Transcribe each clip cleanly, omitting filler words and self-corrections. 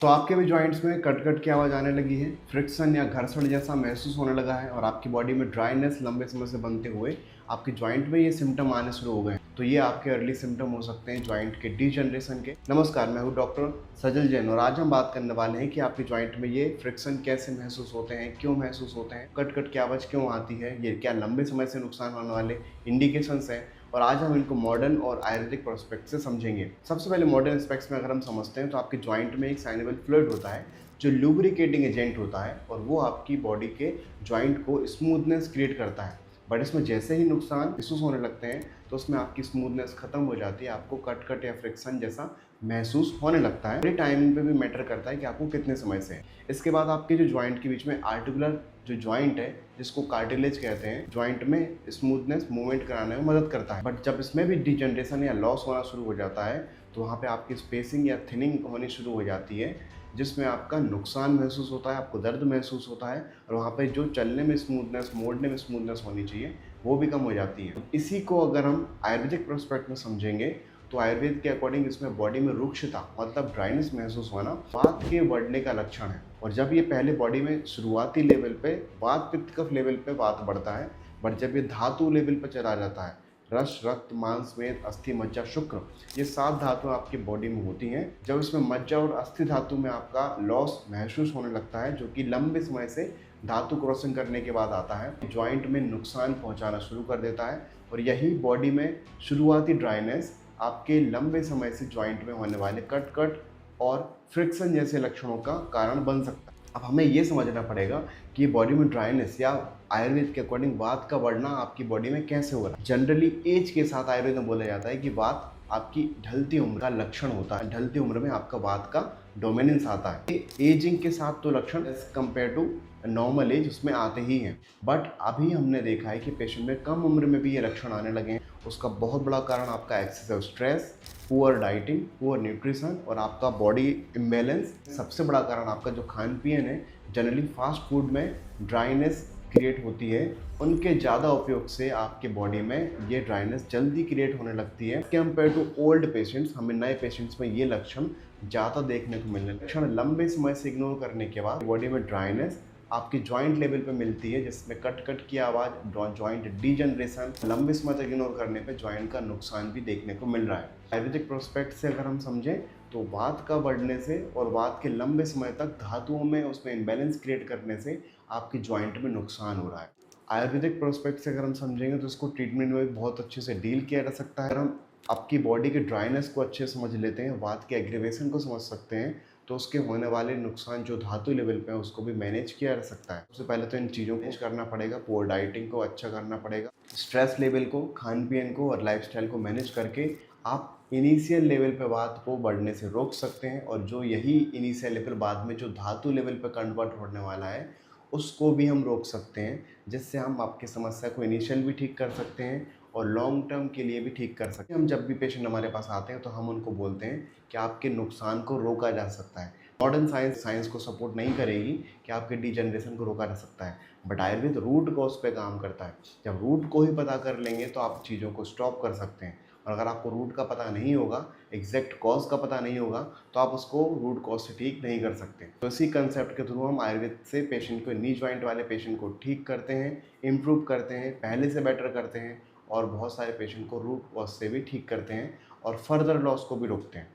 तो आपके भी जॉइंट्स में कट कट की आवाज़ आने लगी है, फ्रिक्शन या घर्षण जैसा महसूस होने लगा है और आपकी बॉडी में ड्राइनेस लंबे समय से बनते हुए आपके जॉइंट में ये सिम्टम आने शुरू हो गए हैं, तो ये आपके अर्ली सिम्टम हो सकते हैं जॉइंट के डीजनरेशन के। नमस्कार, मैं हूँ डॉक्टर सजल जैन और आज हम बात करने वाले हैं कि आपके जॉइंट में ये फ्रिक्शन कैसे महसूस होते हैं, क्यों महसूस होते हैं, कट कट की आवाज़ क्यों आती है, ये क्या लंबे समय से नुकसान होने वाले इंडिकेशंस हैं और आज हम इनको मॉडर्न और आयुर्वेदिक प्रोस्पेक्ट से समझेंगे। सबसे पहले मॉडर्न एस्पेक्ट्स में अगर हम समझते हैं तो आपके जॉइंट में एक साइनेबल फ्लूइड होता है जो लुब्रिकेटिंग एजेंट होता है और वो आपकी बॉडी के जॉइंट को स्मूथनेस क्रिएट करता है। बट इसमें जैसे ही नुकसान महसूस होने लगते हैं तो उसमें आपकी स्मूथनेस खत्म हो जाती है, आपको कट कट या फ्रिक्शन जैसा महसूस होने लगता है। ये टाइमिंग पे भी मैटर करता है कि आपको कितने समय से है। इसके बाद आपके जो जॉइंट के बीच में आर्टिकुलर जो जॉइंट है जिसको कार्टिलेज कहते हैं, जॉइंट में स्मूथनेस मूवमेंट कराने में मदद करता है। बट जब इसमें भी डिजनरेशन या लॉस होना शुरू हो जाता है तो वहाँ पे आपकी स्पेसिंग या थिनिंग होनी शुरू हो जाती है जिसमें आपका नुकसान महसूस होता है, आपको दर्द महसूस होता है और वहाँ पे जो चलने में स्मूथनेस, मोड़ने में स्मूथनेस होनी चाहिए वो भी कम हो जाती है। इसी को अगर हम आयुर्वेदिक प्रोस्पेक्ट में समझेंगे तो आयुर्वेद के अकॉर्डिंग इसमें बॉडी में रुक्षता मतलब ड्राइनेस महसूस होना वात के बढ़ने का लक्षण है। और जब ये पहले बॉडी में शुरुआती लेवल पे वात पित्त कफ लेवल पे वात बढ़ता है, बट जब ये धातु लेवल पर चला जाता है, रस, रक्त, मांस, मेद, अस्थि, मज्जा, शुक्र, ये 7 धातुएं आपकी बॉडी में होती हैं। जब इसमें मज्जा और अस्थि धातु में आपका लॉस महसूस होने लगता है जो कि लंबे समय से धातु क्रॉसिंग करने के बाद आता है, जॉइंट में नुकसान पहुंचाना शुरू कर देता है और यही बॉडी में शुरुआती ड्राइनेस आपके लंबे समय से जॉइंट में होने वाले कट कट और फ्रिक्शन जैसे लक्षणों का कारण बन सकता है। अब हमें ये समझना पड़ेगा कि बॉडी में ड्राइनेस या आयुर्वेद के अकॉर्डिंग वात का बढ़ना आपकी बॉडी में कैसे हो रहा है। जनरली एज के साथ आयुर्वेद में बोला जाता है कि वात आपकी ढलती उम्र का लक्षण होता है। ढलती उम्र में आपका वात का डोमिनेंस आता है। एजिंग के साथ तो लक्षण as compare to normal age उसमें आते ही हैं, बट अभी हमने देखा है कि पेशेंट में कम उम्र में भी ये लक्षण आने लगे हैं। उसका बहुत बड़ा कारण आपका excessive stress, poor dieting, poor nutrition और आपका बॉडी इम्बैलेंस। सबसे बड़ा कारण आपका जो खान पीन है, जनरली फास्ट फूड में ड्राइनेस क्रिएट होती है, उनके ज़्यादा उपयोग से आपके बॉडी में ये ड्राइनेस जल्दी क्रिएट होने लगती है। कंपेयर टू ओल्ड पेशेंट्स, हमें नए पेशेंट्स में ये लक्षण ज़्यादा देखने को मिलने लक्षण लंबे समय से इग्नोर करने के बाद बॉडी में ड्राइनेस आपकी जॉइंट लेवल पे मिलती है जिसमें कट कट की आवाज़, जॉइंट डीजनरेशन, लंबे समय तक इग्नोर करने पे जॉइंट का नुकसान भी देखने को मिल रहा है। आयुर्वेदिक प्रोस्पेक्ट से अगर हम समझें तो वात का बढ़ने से और वात के लंबे समय तक धातुओं में उसमें इम्बैलेंस क्रिएट करने से आपकी जॉइंट में नुकसान हो रहा है। आयुर्वेदिक प्रोस्पेक्ट से अगर हम समझेंगे तो इसको ट्रीटमेंट में बहुत अच्छे से डील किया जा सकता है। अगर हम आपकी बॉडी के ड्राइनेस को अच्छे से समझ लेते हैं, वात के एग्रीवेशन को समझ सकते हैं, तो उसके होने वाले नुकसान जो धातु लेवल पे है उसको भी मैनेज किया जा सकता है। सबसे पहले तो इन चीज़ों को करना पड़ेगा, पुअर डाइटिंग को अच्छा करना पड़ेगा, स्ट्रेस लेवल को, खान पीन को और लाइफस्टाइल को मैनेज करके आप इनिशियल लेवल पे वात को बढ़ने से रोक सकते हैं और जो यही इनिशियल लेवल बाद में जो धातु लेवल पे कन्वर्ट होने वाला है उसको भी हम रोक सकते हैं, जिससे हम आपकी समस्या को इनिशियल भी ठीक कर सकते हैं और लॉन्ग टर्म के लिए भी ठीक कर सकते हैं। हम जब भी पेशेंट हमारे पास आते हैं तो हम उनको बोलते हैं कि आपके नुकसान को रोका जा सकता है। मॉडर्न साइंस को सपोर्ट नहीं करेगी कि आपके डिजनरेशन को रोका जा सकता है, बट आयुर्वेद रूट कॉज पे काम करता है। जब रूट को ही पता कर लेंगे तो आप चीज़ों को स्टॉप कर सकते हैं और अगर आपको रूट का पता नहीं होगा, एग्जैक्ट कॉज का पता नहीं होगा, तो आप उसको रूट कॉज से ठीक नहीं कर सकते। तो इसी कंसेप्ट के थ्रू हम आयुर्वेद से पेशेंट को, नी जॉइंट वाले पेशेंट को ठीक करते हैं, इम्प्रूव करते हैं, पहले से बेटर करते हैं और बहुत सारे पेशेंट को रूट कॉज से भी ठीक करते हैं और फर्दर लॉस को भी रोकते हैं।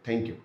Thank you.